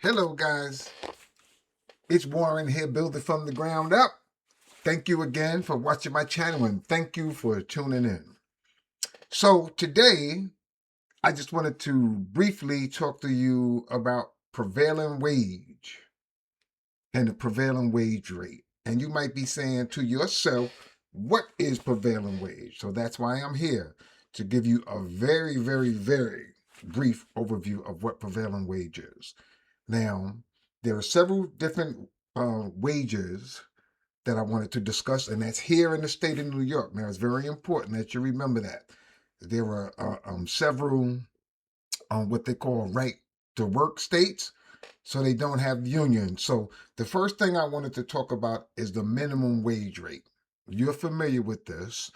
Hello guys, it's Warren here, building from the ground up. Thank you again for watching my channel and thank you for tuning in. So today, I just wanted to briefly talk to you about prevailing wage and the prevailing wage rate. And you might be saying to yourself, what is prevailing wage? So that's why I'm here, to give you a very, very, very brief overview of what prevailing wage is. Now, there are several different wages that I wanted to discuss, and that's here in the state of New York. Now, it's very important that you remember that. There are several what they call right to work states, so they don't have unions. So the first thing I wanted to talk about is the minimum wage rate. You're familiar with this.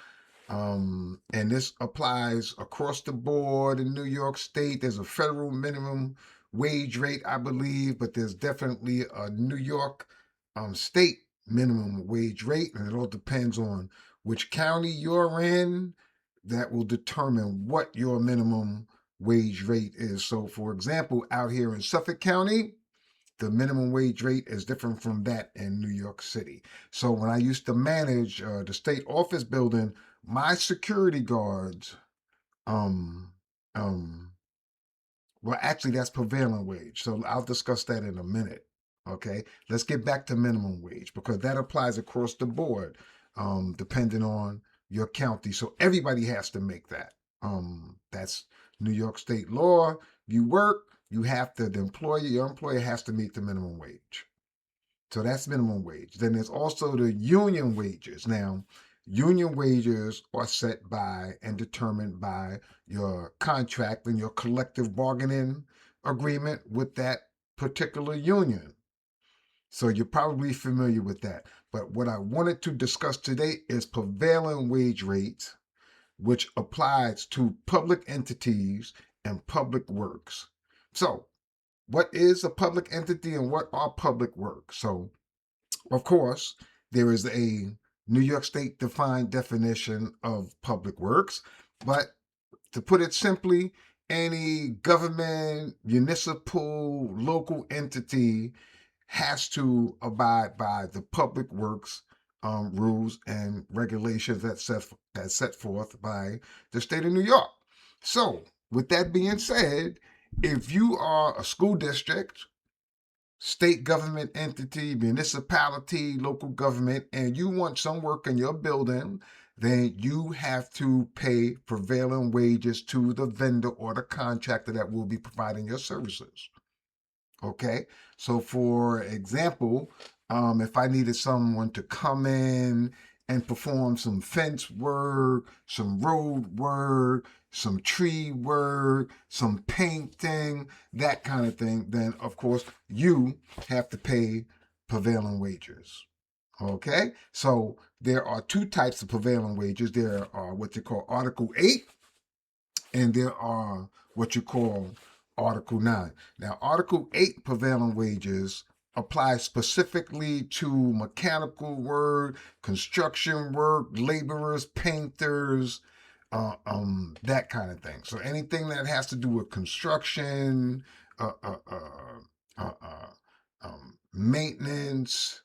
And this applies across the board in New York State. There's a federal minimum wage rate, I believe, but there's definitely a New York state minimum wage rate, and it all depends on which county you're in. That will determine what your minimum wage rate is. So, for example, out here in Suffolk County, the minimum wage rate is different from that in New York City. So when I used to manage the state office building, my security guards, um, um, well, actually, that's prevailing wage. So I'll discuss that in a minute. Okay, let's get back to minimum wage because that applies across the board, depending on your county. So everybody has to make that. That's New York state law. You work, you have to, your employer has to meet the minimum wage. So that's minimum wage. Then there's also the union wages. Now, union wages are set by and determined by your contract and your collective bargaining agreement with that particular union. So you're probably familiar with that. But what I wanted to discuss today is prevailing wage rates, which applies to public entities and public works. So what is a public entity and what are public works? So of course, there is a New York State defined definition of public works, but to put it simply, any government, municipal, local entity has to abide by the public works rules and regulations that's set forth by the state of New York. So, with that being said, if you are a school district, state government entity, municipality, local government, and you want some work in your building, then you have to pay prevailing wages to the vendor or the contractor that will be providing your services. Okay, so for example, if I needed someone to come in and perform some fence work, some road work, some tree work, some painting, that kind of thing, then of course you have to pay prevailing wages. Okay, so there are two types of prevailing wages. There are what you call Article 8, and there are what you call Article 9. Now, Article 8 prevailing wages apply specifically to mechanical work, construction work, laborers, painters, that kind of thing. So anything that has to do with construction, maintenance,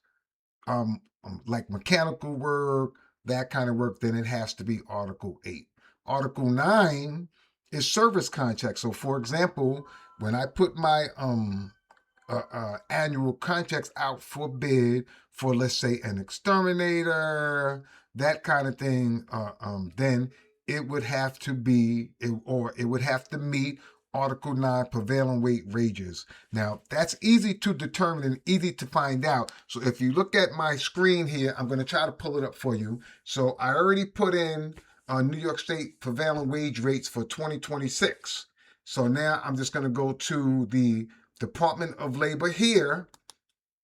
like mechanical work, that kind of work, then it has to be Article 8. Article 9 is service contracts. So, for example, when I put my annual contracts out for bid for, let's say, an exterminator, that kind of thing, then it would have to be, it would have to meet Article 9 prevailing wage wages. Now, that's easy to determine and easy to find out. So if you look at my screen here, I'm going to try to pull it up for you. So I already put in New York State prevailing wage rates for 2026. So now I'm just going to go to the Department of Labor here,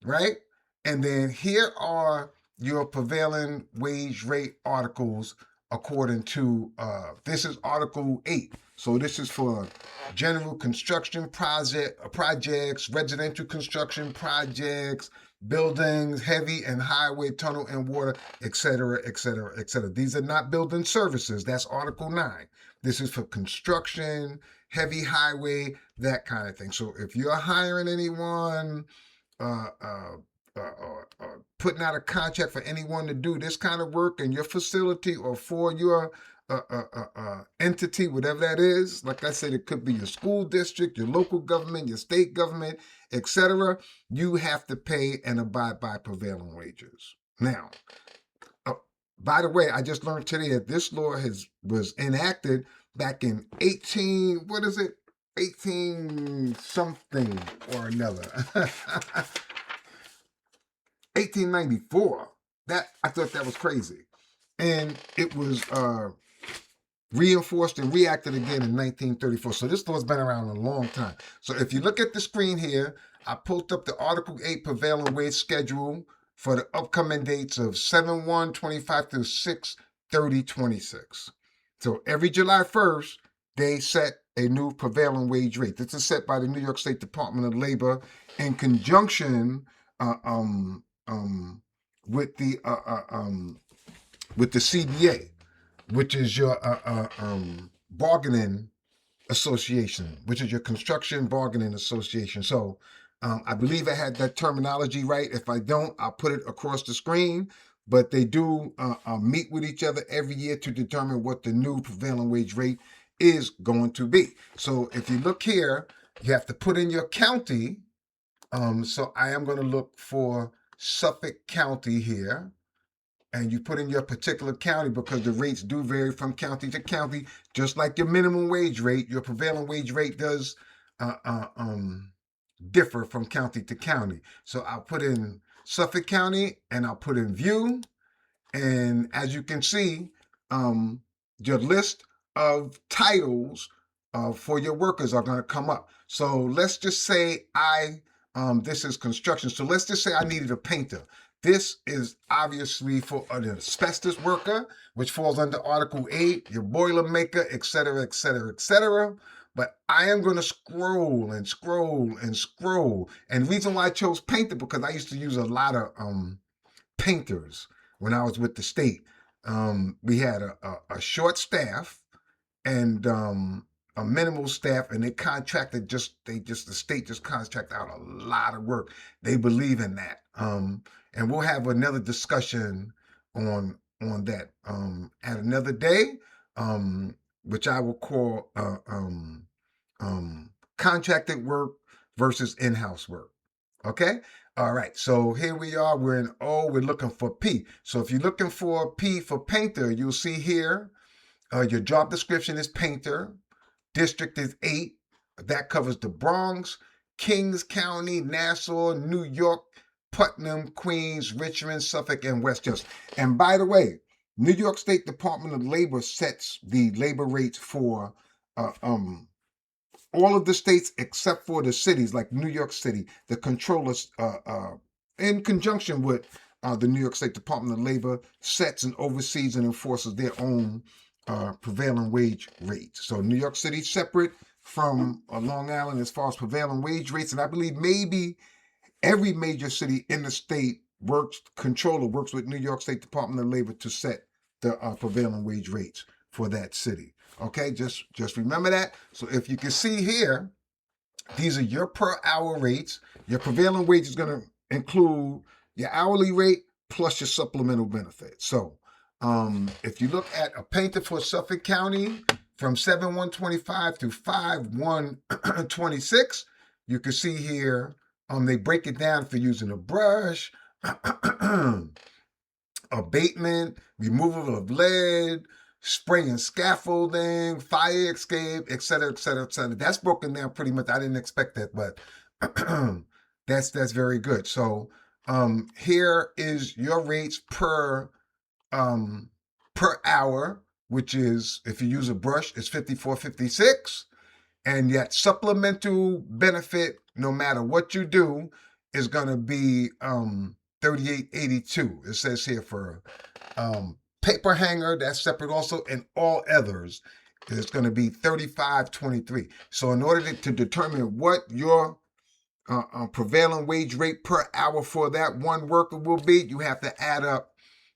right? And then here are your prevailing wage rate articles according to, this is Article 8. So this is for general construction projects, residential construction projects, buildings, heavy and highway, tunnel and water, etc., etc., etc. These are not building services. That's Article 9. This is for construction, heavy highway, that kind of thing. So if you're hiring anyone, uh, uh, putting out a contract for anyone to do this kind of work in your facility or for your entity, whatever that is. Like I said, it could be your school district, your local government, your state government, etc. You have to pay and abide by prevailing wages. Now, uh, by the way, I just learned today that this law was enacted back in 18 something or another. 1894. I thought that was crazy. And it was reinforced and reacted again in 1934. So this law's been around a long time. So if you look at the screen here, I pulled up the Article 8 prevailing wage schedule for the upcoming dates of 7/1/25 through 6/30/26. So every July 1st, they set a new prevailing wage rate. This is set by the New York State Department of Labor in conjunction with the CBA, which is your bargaining association, which is your construction bargaining association. So I believe I had that terminology right. If I don't, I'll put it across the screen. But they do meet with each other every year to determine what the new prevailing wage rate is going to be. So if you look here, you have to put in your county. So I am going to look for Suffolk County here. And you put in your particular county because the rates do vary from county to county. Just like your minimum wage rate, your prevailing wage rate does differ from county to county. So I'll put in Suffolk County and I'll put in view. And as you can see, your list of titles for your workers are going to come up. So let's just say this is construction. So let's just say I needed a painter. This is obviously for an asbestos worker, which falls under Article 8, your boiler maker, etc., etc., etc. But I am going to scroll and scroll and scroll. And the reason why I chose painter, because I used to use a lot of painters when I was with the state. We had a short staff and a minimal staff, and the state just contracted out a lot of work. They believe in that. And we'll have another discussion on that at another day, which I will call contracted work versus in-house work. Okay? All right, so here we are. We're in O. We're looking for P. So if you're looking for P for painter, you'll see here your job description is painter. District is 8. That covers the Bronx, Kings County, Nassau, New York, Putnam, Queens, Richmond, Suffolk, and Westchester. And by the way, New York State Department of Labor sets the labor rates for all of the states except for the cities like New York City. The controllers, in conjunction with the New York State Department of Labor, sets and oversees and enforces their own prevailing wage rates. So New York City separate from Long Island as far as prevailing wage rates, and I believe maybe every major city in the state works with New York State Department of Labor to set the prevailing wage rates for that city. Okay, just remember that. So if you can see here, these are your per hour rates. Your prevailing wage is going to include your hourly rate plus your supplemental benefits. So if you look at a painter for Suffolk County from 7/1/25 to 5/1/26, you can see here they break it down for using a brush, abatement, removal of lead, spraying scaffolding, fire escape, etc., etc., etc. That's broken down pretty much. I didn't expect that, but that's very good. So here is your rates per hour, which is, if you use a brush, it's $54.56. And yet supplemental benefit, no matter what you do, is going to be $38.82. It says here for paper hanger, that's separate also, and all others is going to be $35.23. So in order to determine what your prevailing wage rate per hour for that one worker will be, you have to add up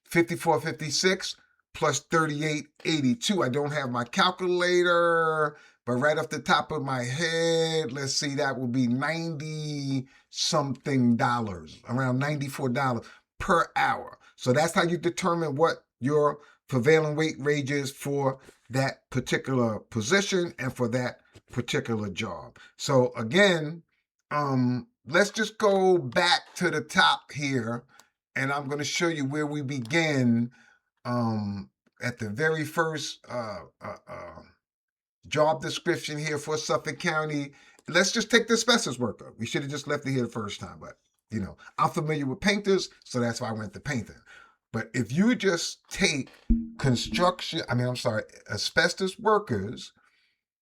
$54.56 plus $38.82. I don't have my calculator, but right off the top of my head, let's see, that would be 90 something dollars, around $94 per hour. So that's how you determine what your prevailing wage rate is for that particular position and for that particular job. So again, let's just go back to the top here, and I'm going to show you where we begin at the very first job description here for Suffolk County. Let's just take the asbestos worker. We should have just left it here the first time, but I'm familiar with painters, so that's why I went to painting. But if you just take asbestos workers,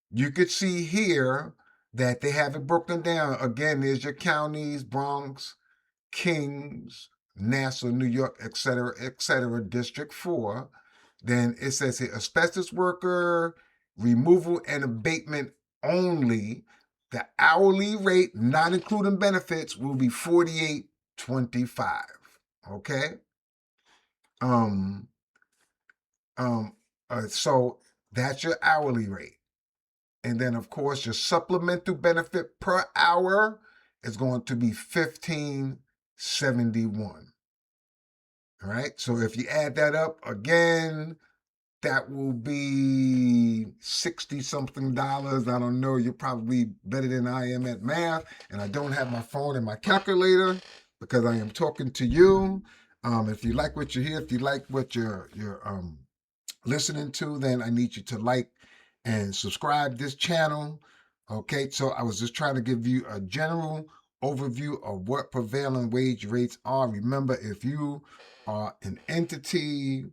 you could see here that they have it broken down. Again, there's your counties: Bronx, Kings, Nassau, New York, etc., etc., District 4. Then it says here, asbestos worker, removal and abatement only. The hourly rate, not including benefits, will be $48.25. Okay. So that's your hourly rate. And then, of course, your supplemental benefit per hour is going to be $15.71. All right. So if you add that up again, that will be 60 something dollars. I don't know. You're probably better than I am at math. And I don't have my phone and my calculator because I am talking to you. If you like what you hear, if you like what you're listening to, then I need you to like and subscribe this channel. Okay, so I was just trying to give you a general overview of what prevailing wage rates are. Remember, if you are an entity,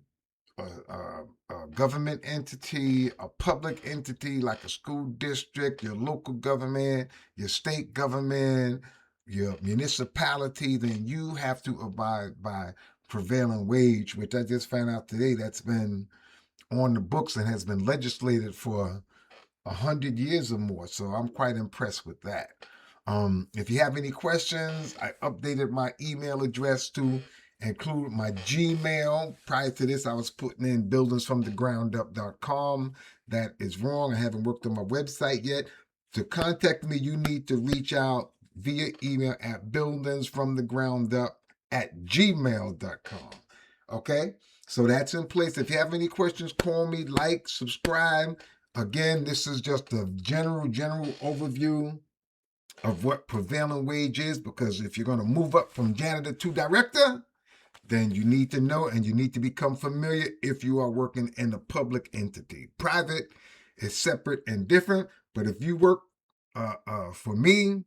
a government entity, a public entity like a school district, your local government, your state government, your municipality, then you have to abide by prevailing wage, which I just found out today that's been on the books and has been legislated for 100 years or more. So I'm quite impressed with that. If you have any questions, I updated my email address to include my Gmail. Prior to this, I was putting in buildingsfromthegroundup.com. That is wrong. I haven't worked on my website yet. To contact me, you need to reach out via email at buildingsfromthegroundup@gmail.com. Okay? So that's in place. If you have any questions, call me, like, subscribe. Again, this is just a general overview of what prevailing wage is, because if you're going to move up from janitor to director, then you need to know and you need to become familiar if you are working in a public entity. Private is separate and different, but if you work for me,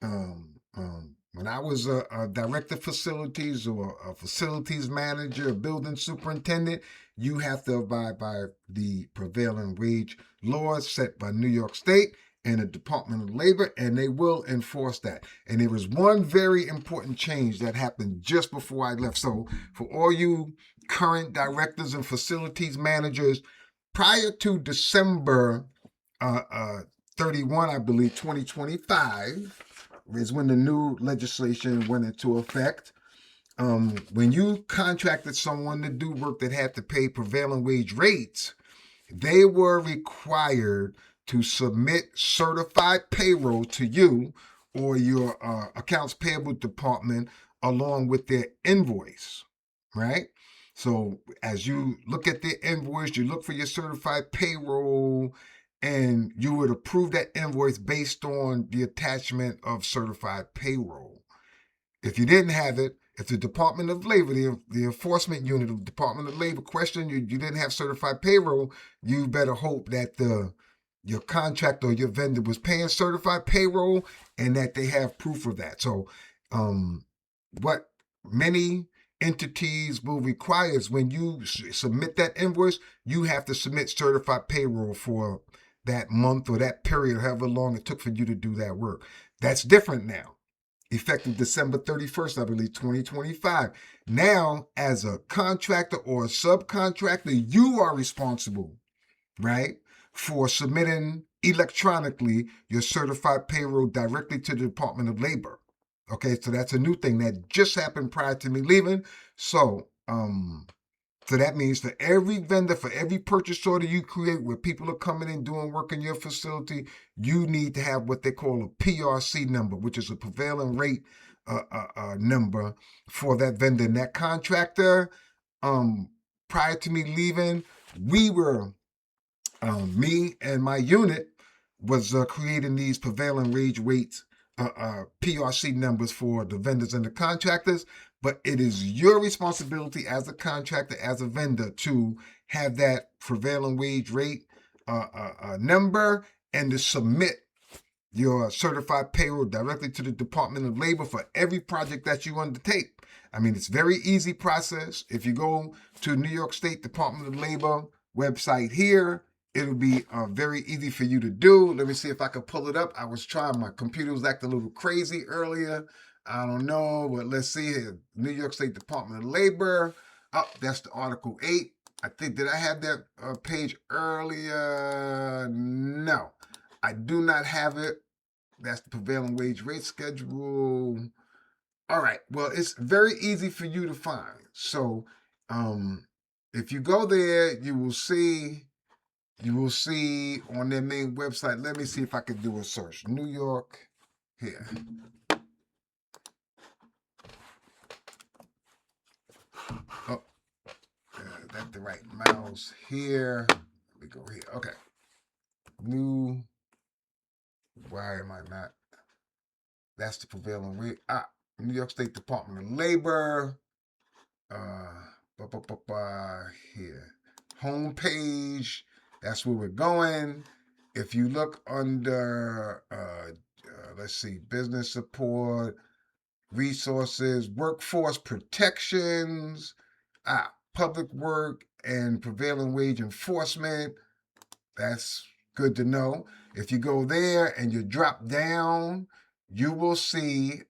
when I was a director of facilities or a facilities manager, a building superintendent, you have to abide by the prevailing wage laws set by New York State and the Department of Labor, and they will enforce that. And there was one very important change that happened just before I left. So for all you current directors and facilities managers, prior to December 31, I believe, 2025, is when the new legislation went into effect. When you contracted someone to do work that had to pay prevailing wage rates, they were required to submit certified payroll to you or your accounts payable department along with their invoice, right? So as you look at the invoice, you look for your certified payroll, and you would approve that invoice based on the attachment of certified payroll. If you didn't have it, if the Department of Labor, the enforcement unit of the Department of Labor questioned you, you didn't have certified payroll, you better hope that your contractor or your vendor was paying certified payroll and that they have proof of that. So what many entities will require is when you submit that invoice, you have to submit certified payroll for that month or that period, however long it took for you to do that work. That's different now. Effective December 31st, I believe, 2025. Now, as a contractor or a subcontractor, you are responsible, right, for submitting electronically your certified payroll directly to the Department of Labor. Okay, so that's a new thing that just happened prior to me leaving. So, So that means for every vendor, for every purchase order you create where people are coming in doing work in your facility, you need to have what they call a PRC number, which is a prevailing rate number for that vendor and that contractor. Prior to me leaving, we were, me and my unit was creating these prevailing wage rates, PRC numbers for the vendors and the contractors. But it is your responsibility as a contractor, as a vendor, to have that prevailing wage rate number and to submit your certified payroll directly to the Department of Labor for every project that you undertake. I mean, it's a very easy process. If you go to New York State Department of Labor website here, it'll be very easy for you to do. Let me see if I can pull it up. I was trying, my computer was acting a little crazy earlier. I don't know, but let's see here. New York State Department of Labor. Oh, that's the Article 8. I think, did I have that page earlier? No, I do not have it. That's the prevailing wage rate schedule. All right, well, it's very easy for you to find. So if you go there, you will see on their main website. Let me see if I can do a search. New York, here. Oh, that's the right mouse here. Let me go here. Okay. Why am I not? That's the prevailing rate. New York State Department of Labor. Here. Homepage. That's where we're going. If you look under, let's see, business support, resources, workforce protections, public work and prevailing wage enforcement. That's good to know. If you go there and you drop down, you will see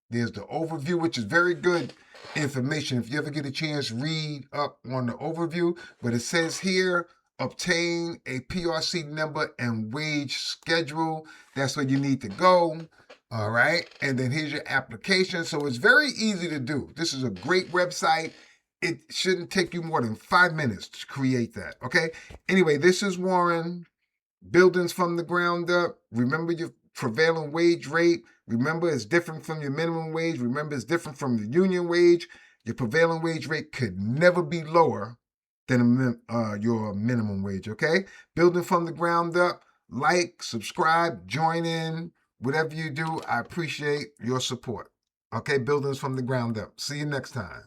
there's the overview, which is very good information. If you ever get a chance, read up on the overview. But it says here, obtain a PRC number and wage schedule. That's where you need to go. All right. And then here's your application. So it's very easy to do. This is a great website. It shouldn't take you more than 5 minutes to create that. Okay. Anyway, this is Warren. Buildings from the ground up. Remember your prevailing wage rate. Remember, it's different from your minimum wage. Remember, it's different from the union wage. Your prevailing wage rate could never be lower than your minimum wage, okay? Building from the ground up. Like, subscribe, join in. Whatever you do, I appreciate your support. Okay, buildings from the ground up. See you next time.